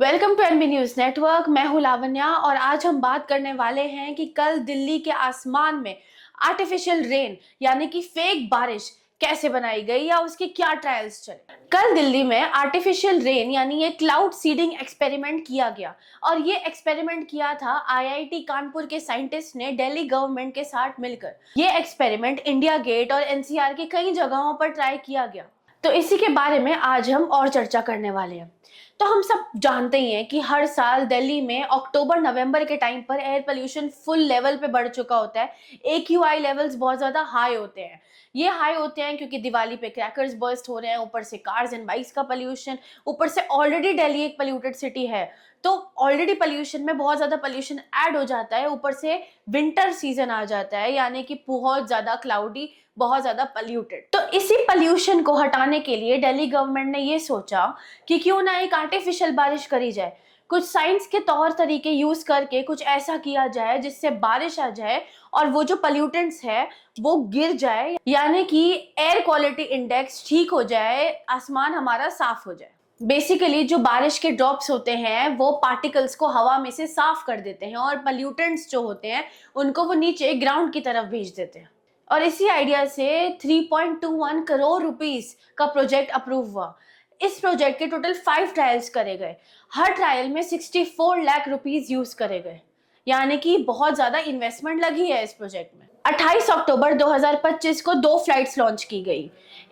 Welcome to NB news network. मैं हूं लावण्या और आज हम बात करने वाले हैं कि कल दिल्ली के आसमान में आर्टिफिशियल रेन यानी कि फेक बारिश कैसे बनाई गई या उसके क्या ट्रायल्स चले। कल दिल्ली में आर्टिफिशियल रेन यानी ये क्लाउड सीडिंग एक्सपेरिमेंट किया गया और ये एक्सपेरिमेंट किया था आईआईटी कानपुर के साइंटिस्ट ने दिल्ली गवर्नमेंट के साथ मिलकर। ये एक्सपेरिमेंट इंडिया गेट और एनसीआर की कई जगहों पर ट्राई किया गया, तो इसी के बारे में आज हम और चर्चा करने वाले हैं। तो हम सब जानते ही हैं कि हर साल दिल्ली में अक्टूबर नवंबर के टाइम पर एयर पोल्यूशन फुल लेवल पे बढ़ चुका होता है। AQI लेवल्स बहुत ज़्यादा हाई होते हैं। ये हाई होते हैं क्योंकि दिवाली पे क्रैकर्स बर्स्ट हो रहे हैं, ऊपर से कार्स एंड बाइक्स का पोल्यूशन, ऊपर से ऑलरेडी दिल्ली एक पोल्यूटेड सिटी है, तो ऑलरेडी पोल्यूशन में बहुत ज़्यादा पोल्यूशन ऐड हो जाता है। ऊपर से विंटर सीजन आ जाता है यानी कि बहुत ज़्यादा क्लाउडी, बहुत ज़्यादा पोल्यूटेड। तो इसी पोल्यूशन को हटाने के लिए दिल्ली गवर्नमेंट ने ये सोचा कि क्यों ना एक आर्टिफिशियल बारिश करी जाए, कुछ साइंस के तौर तरीके यूज करके कुछ ऐसा किया जाए जिससे बारिश आ जाए और वो जो पोल्यूटेंट्स है वो गिर जाए, यानी कि एयर क्वालिटी इंडेक्स ठीक हो जाए, आसमान हमारा साफ हो जाए। बेसिकली जो बारिश के ड्रॉप्स होते हैं वो पार्टिकल्स को हवा में से साफ कर देते हैं और पोल्यूटेंट्स जो होते हैं उनको वो नीचे ग्राउंड की तरफ भेज देते हैं। और इसी आइडिया से 3.21 करोड़ रुपीस का प्रोजेक्ट अप्रूव हुआ। इस प्रोजेक्ट के टोटल 5 ट्रायल्स करे गए। हर ट्रायल में 64 लाख रुपीस यूज करे गए, यानी कि बहुत ज्यादा इन्वेस्टमेंट लगी है इस प्रोजेक्ट में। 28 अक्टूबर 2025 को 2 फ्लाइट्स लॉन्च की गई।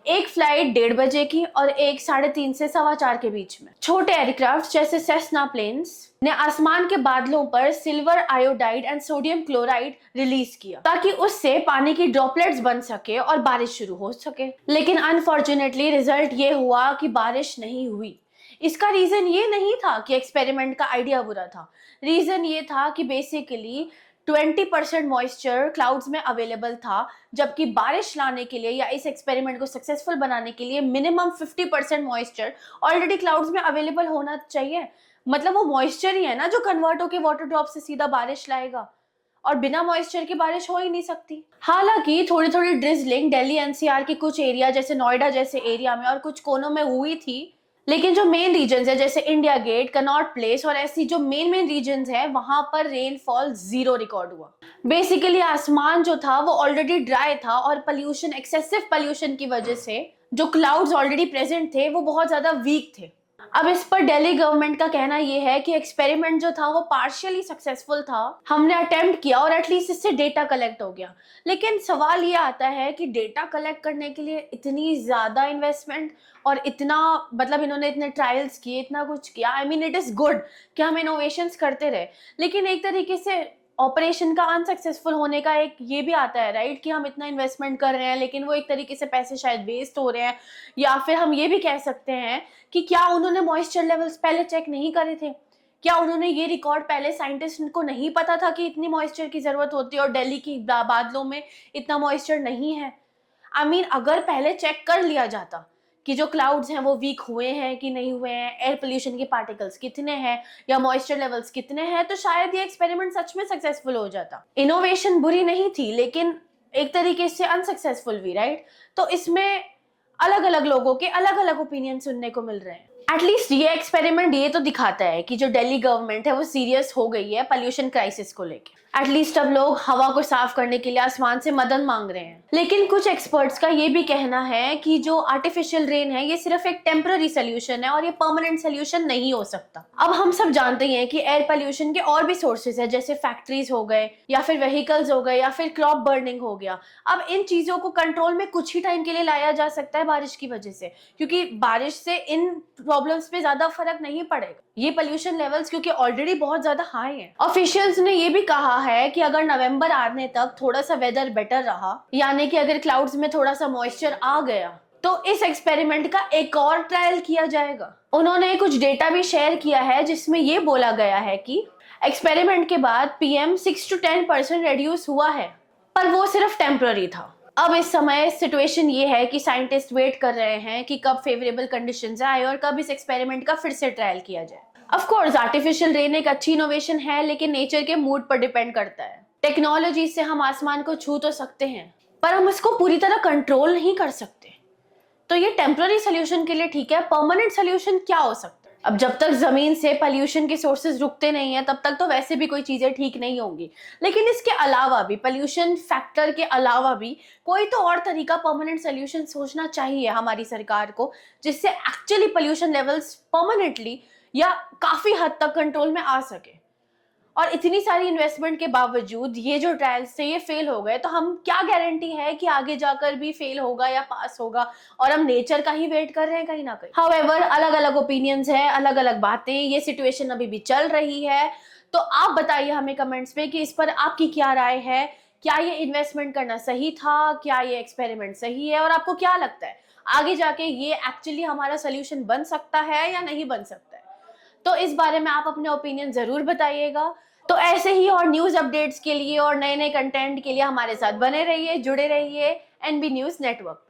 एक फ्लाइट 1:30 बजे की और एक 3:30 से 4:15 के बीच में। छोटे एयरक्राफ्ट जैसे सेस्ना प्लेन्स ने आसमान के बादलों पर silver iodide and sodium chloride release किया ताकि उससे पानी की ड्रॉपलेट्स बन सके और बारिश शुरू हो सके। लेकिन अनफॉर्चुनेटली रिजल्ट ये हुआ कि बारिश नहीं हुई। इसका रीजन ये नहीं था कि एक्सपेरिमेंट का आइडिया बुरा था। रीजन ये था कि बेसिकली 20% मॉइस्चर क्लाउड्स में अवेलेबल था, जबकि बारिश लाने के लिए या इस एक्सपेरिमेंट को सक्सेसफुल बनाने के लिए मिनिमम 50% मॉइस्चर ऑलरेडी क्लाउड्स में अवेलेबल होना चाहिए। मतलब वो मॉइस्चर ही है ना जो कन्वर्ट होकर वाटर ड्रॉप से सीधा बारिश लाएगा, और बिना मॉइस्चर की बारिश हो ही नहीं सकती। हालांकि थोड़ी थोड़ी ड्रिजलिंग दिल्ली एनसीआर के कुछ एरिया जैसे नोएडा जैसे एरिया में और कुछ कोनों में हुई थी, लेकिन जो मेन रीजन्स है जैसे इंडिया गेट, कनॉट प्लेस और ऐसी जो मेन रीजन्स है वहां पर रेनफॉल 0 रिकॉर्ड हुआ। बेसिकली आसमान जो था वो ऑलरेडी ड्राई था और पोल्यूशन, एक्सेसिव पोल्यूशन की वजह से जो क्लाउड्स ऑलरेडी प्रेजेंट थे वो बहुत ज्यादा वीक थे। अब इस पर दिल्ली गवर्नमेंट का कहना यह है कि एक्सपेरिमेंट जो था वो पार्शियली सक्सेसफुल था, हमने अटेम्प्ट किया और एटलीस्ट इससे डेटा कलेक्ट हो गया। लेकिन सवाल ये आता है कि डेटा कलेक्ट करने के लिए इतनी ज्यादा इन्वेस्टमेंट और इतना, मतलब इन्होंने इतने ट्रायल्स किए, इतना कुछ किया। I mean it is good कि हम इनोवेशंस करते रहे, लेकिन एक तरीके से ऑपरेशन का अनसक्सेसफुल होने का एक ये भी आता है राइट, कि हम इतना इन्वेस्टमेंट कर रहे हैं लेकिन वो एक तरीके से पैसे शायद वेस्ट हो रहे हैं। या फिर हम ये भी कह सकते हैं कि क्या उन्होंने मॉइस्चर लेवल्स पहले चेक नहीं करे थे? क्या उन्होंने ये रिकॉर्ड पहले, साइंटिस्ट को नहीं पता था कि इतनी मॉइस्चर की जरूरत होती है और दिल्ली की बादलों में इतना मॉइस्चर नहीं है? आई मीन अगर पहले चेक कर लिया जाता कि जो क्लाउड्स हैं वो वीक हुए हैं कि नहीं हुए हैं, एयर पोल्यूशन के पार्टिकल्स कितने हैं या मॉइस्चर लेवल्स कितने हैं, तो शायद ये एक्सपेरिमेंट सच में सक्सेसफुल हो जाता। इनोवेशन बुरी नहीं थी लेकिन एक तरीके से अनसक्सेसफुल भी, राइट? तो इसमें अलग अलग लोगों के अलग अलग ओपिनियन सुनने को मिल रहे हैं। एटलीस्ट ये एक्सपेरिमेंट ये तो दिखाता है कि जो दिल्ली गवर्नमेंट है वो सीरियस हो गई है पोल्यूशन क्राइसिस को लेके। एटलीस्ट अब लोग हवा को साफ करने के लिए आसमान से मदद मांग रहे हैं। लेकिन कुछ एक्सपर्ट्स का ये भी कहना है कि जो आर्टिफिशियल रेन है ये सिर्फ एक टेम्पररी सोल्यूशन है और ये परमानेंट सोल्यूशन नहीं हो सकता। अब हम सब जानते हैं कि एयर पोल्यूशन के और भी सोर्सेज है, जैसे फैक्ट्रीज हो गए या फिर व्हीकल्स हो गए या फिर क्रॉप बर्निंग हो गया। अब इन चीजों को कंट्रोल में कुछ ही टाइम के लिए लाया जा सकता है बारिश की वजह से, क्योंकि बारिश से इन प्रॉब्लम्स पे ज्यादा फर्क नहीं पड़ेगा। ये पोल्यूशन लेवल्स क्योंकि ऑलरेडी बहुत ज्यादा हाई हैं। ऑफिशियल्स ने ये भी कहा है कि अगर नवंबर आने तक थोड़ा सा वेदर बेटर रहा, यानी कि अगर क्लाउड्स में थोड़ा सा मॉइस्चर आ गया, तो इस एक्सपेरिमेंट का एक और ट्रायल किया जाएगा। उन्होंने कुछ डेटा भी शेयर किया है जिसमें ये बोला गया है कि एक्सपेरिमेंट के बाद PM 6 to 10% रेड्यूस हुआ है, पर वो सिर्फ टेम्पररी था। अब इस समय सिचुएशन ये है कि साइंटिस्ट वेट कर रहे हैं कि कब फेवरेबल कंडीशंस आए और कब इस एक्सपेरिमेंट का फिर से ट्रायल किया जाए। ऑफ कोर्स आर्टिफिशियल रेन एक अच्छी इनोवेशन है, लेकिन नेचर के मूड पर डिपेंड करता है। टेक्नोलॉजी से हम आसमान को छू तो सकते हैं, पर हम इसको पूरी तरह कंट्रोल नहीं कर सकते। तो ये टेम्पररी सोल्यूशन के लिए ठीक है, परमानेंट सोल्यूशन क्या हो सकता है? अब जब तक जमीन से पॉल्यूशन के सोर्सेज रुकते नहीं है तब तक तो वैसे भी कोई चीजें ठीक नहीं होंगी। लेकिन इसके अलावा भी, पॉल्यूशन फैक्टर के अलावा भी कोई तो और तरीका, परमानेंट सोल्यूशन सोचना चाहिए हमारी सरकार को, जिससे एक्चुअली पॉल्यूशन लेवल्स परमानेंटली या काफी हद तक कंट्रोल में आ सके। और इतनी सारी इन्वेस्टमेंट के बावजूद ये जो ट्रायल्स थे ये फेल हो गए, तो हम क्या गारंटी है कि आगे जाकर भी फेल होगा या पास होगा, और हम नेचर का ही वेट कर रहे हैं कहीं ना कहीं। हाउएवर, अलग अलग ओपिनियंस है, अलग अलग बातें, ये सिचुएशन अभी भी चल रही है। तो आप बताइए हमें कमेंट्स में कि इस पर आपकी क्या राय है। क्या ये इन्वेस्टमेंट करना सही था, क्या ये एक्सपेरिमेंट सही है, और आपको क्या लगता है आगे जाके ये एक्चुअली हमारा सोल्यूशन बन सकता है या नहीं बन सकता है। तो इस बारे में आप अपने ओपिनियन जरूर बताइएगा। तो ऐसे ही और न्यूज अपडेट्स के लिए और नए नए कंटेंट के लिए हमारे साथ बने रहिए, जुड़े रहिए एनबी न्यूज नेटवर्क।